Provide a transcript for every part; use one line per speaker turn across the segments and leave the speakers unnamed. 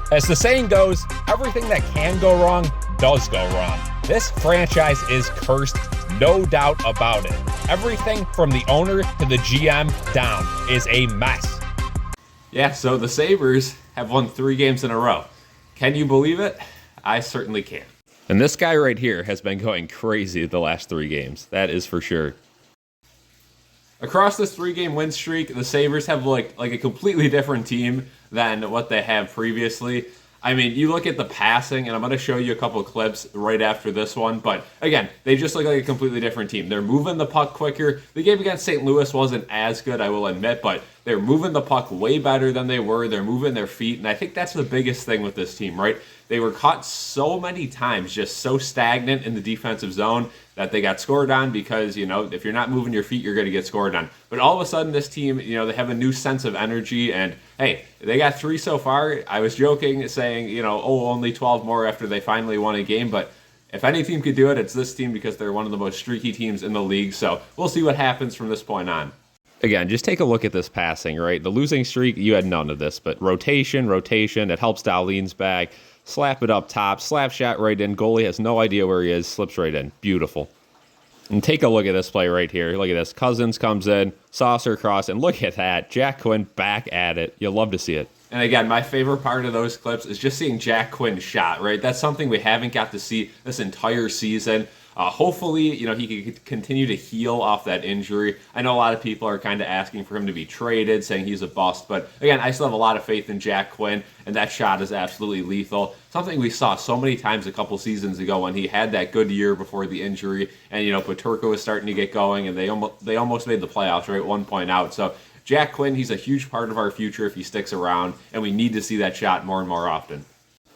As the saying goes, everything that can go wrong does go wrong. This franchise is cursed, no doubt about it. Everything from the owner to the GM down is a mess.
Yeah, so the Sabres have won 3 games in a row. Can you believe it? I certainly can.
And this guy right here has been going crazy the last 3 games. That is for sure.
Across this 3-game win streak, the Sabres have like a completely different team than what they have previously. I mean, you look at the passing, and I'm going to show you a couple of clips right after this one, but again, they just look like a completely different team. They're moving the puck quicker. The game against St. Louis wasn't as good, I will admit, but they're moving the puck way better than they were. They're moving their feet, and I think that's the biggest thing with this team, right? They were caught so many times just so stagnant in the defensive zone that they got scored on because, if you're not moving your feet, you're going to get scored on. But all of a sudden, this team, they have a new sense of energy, and hey, they got 3 so far. I was joking, saying, only 12 more after they finally won a game, but if any team could do it, it's this team because they're one of the most streaky teams in the league, so we'll see what happens from this point on.
Again, just take a look at this passing, right? The losing streak, you had none of this, but rotation, it helps Dahlin's back. Slap it up top, slap shot right in. Goalie has no idea where he is, slips right in. Beautiful. And take a look at this play right here. Look at this. Cousins comes in, saucer cross, and look at that. Jack Quinn back at it. You'll love to see it.
And again, my favorite part of those clips is just seeing Jack Quinn shot, right? That's something we haven't got to see this entire season. Hopefully, he can continue to heal off that injury. I know a lot of people are kind of asking for him to be traded, saying he's a bust. But again, I still have a lot of faith in Jack Quinn, and that shot is absolutely lethal. Something we saw so many times a couple seasons ago when he had that good year before the injury, and Peterka was starting to get going, and they almost made the playoffs right 1 point out. So Jack Quinn, he's a huge part of our future if he sticks around, and we need to see that shot more and more often.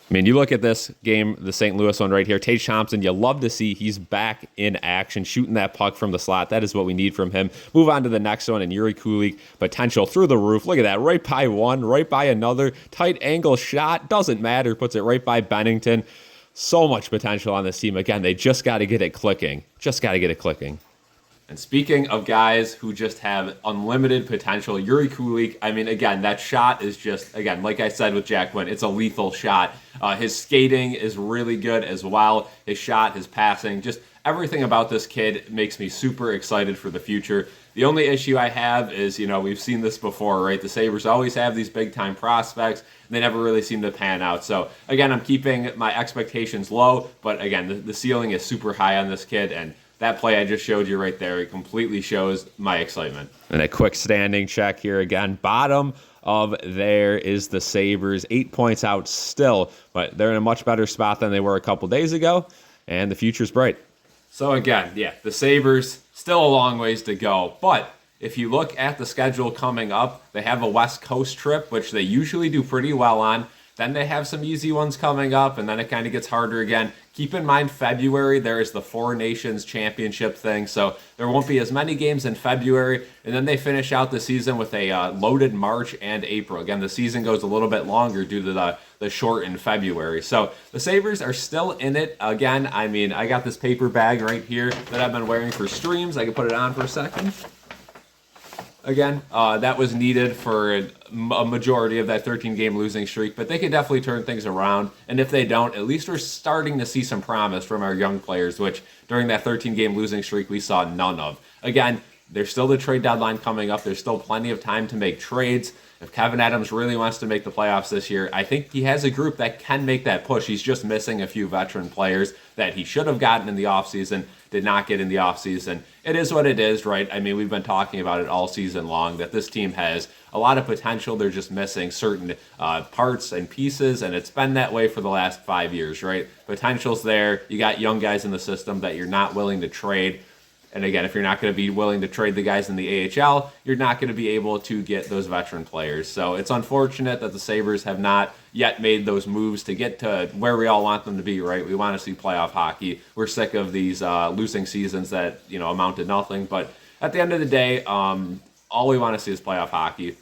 I mean, you look at this game, the St. Louis one right here, Tage Thompson, you love to see he's back in action, shooting that puck from the slot. That is what we need from him. Move on to the next one, and Yuri Kulik, potential through the roof. Look at that, right by one, right by another. Tight angle shot, doesn't matter, puts it right by Bennington. So much potential on this team. Again, they just got to get it clicking.
And speaking of guys who just have unlimited potential, Yuri Kulik, I mean, again, that shot is just, again, like I said with Jack Quinn, it's a lethal shot. His skating is really good as well. His shot, his passing, just everything about this kid makes me super excited for the future. The only issue I have is, we've seen this before, right? The Sabres always have these big-time prospects, and they never really seem to pan out. So, again, I'm keeping my expectations low, but, again, the ceiling is super high on this kid, and that play I just showed you right there, it completely shows my excitement.
And a quick standing check here again. Bottom of there is the Sabres, 8 points out still, but they're in a much better spot than they were a couple days ago, and the future's bright.
So again, the Sabres, still a long ways to go, but if you look at the schedule coming up, they have a West Coast trip, which they usually do pretty well on. Then they have some easy ones coming up, and then it kind of gets harder again. Keep in mind, February, there is the Four Nations Championship thing, so there won't be as many games in February, and then they finish out the season with a loaded March and April. Again, the season goes a little bit longer due to the short in February. So the Sabres are still in it. Again, I mean, I got this paper bag right here that I've been wearing for streams. I can put it on for a second. Again, that was needed for a majority of that 13-game losing streak, but they could definitely turn things around. And if they don't, at least we're starting to see some promise from our young players, which during that 13-game losing streak we saw none of. Again, there's still the trade deadline coming up. There's still plenty of time to make trades. If Kevin Adams really wants to make the playoffs this year, I think he has a group that can make that push. He's just missing a few veteran players that he should have gotten in the offseason, did not get in the offseason. It is what it is, right? I mean, we've been talking about it all season long, that this team has a lot of potential. They're just missing certain parts and pieces, and it's been that way for the last 5 years, right? Potential's there. You got young guys in the system that you're not willing to trade. And again, if you're not going to be willing to trade the guys in the AHL, you're not going to be able to get those veteran players. So it's unfortunate that the Sabres have not yet made those moves to get to where we all want them to be, right? We want to see playoff hockey. We're sick of these losing seasons that, amount to nothing. But at the end of the day, all we want to see is playoff hockey.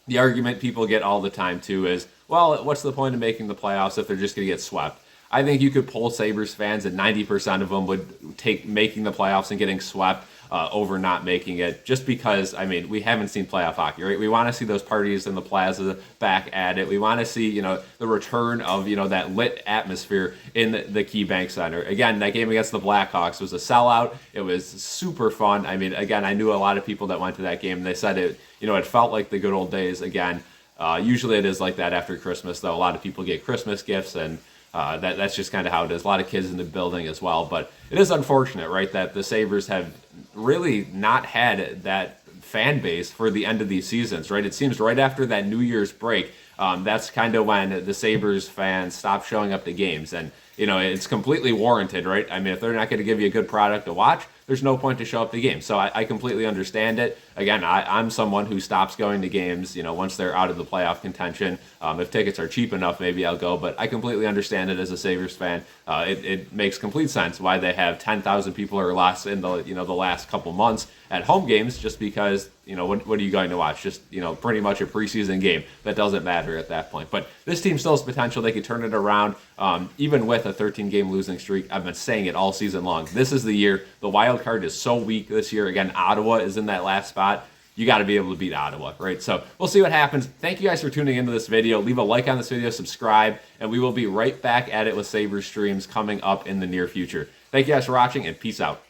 The argument people get all the time, too, is, well, what's the point of making the playoffs if they're just going to get swept? I think you could poll Sabres fans, and 90% of them would take making the playoffs and getting swept over not making it, just because, I mean, we haven't seen playoff hockey, right? We want to see those parties in the plaza back at it. We want to see, the return of, that lit atmosphere in the KeyBank Center. Again, that game against the Blackhawks was a sellout. It was super fun. I mean, again, I knew a lot of people that went to that game, and they said it felt like the good old days again. Usually it is like that after Christmas, though. A lot of people get Christmas gifts, and that's just kind of how it is. A lot of kids in the building as well. But it is unfortunate, right, that the Sabres have really not had that fan base for the end of these seasons, right? It seems right after that New Year's break, that's kind of when the Sabres fans stop showing up to games. And, it's completely warranted, right? I mean, if they're not going to give you a good product to watch, there's no point to show up to games. So I completely understand it. Again, I'm someone who stops going to games, once they're out of the playoff contention. If tickets are cheap enough, maybe I'll go. But I completely understand it as a Sabres fan. It makes complete sense why they have 10,000 people or less in the the last couple months at home games, just because what are you going to watch? Just pretty much a preseason game that doesn't matter at that point. But this team still has potential. They could turn it around, even with a 13-game losing streak. I've been saying it all season long. This is the year. The wild card is so weak this year. Again, Ottawa is in that last spot. You got to be able to beat Ottawa, right? So we'll see what happens. Thank you guys for tuning into this video. Leave a like on this video, subscribe, and we will be right back at it with Sabres streams coming up in the near future. Thank you guys for watching, and peace out.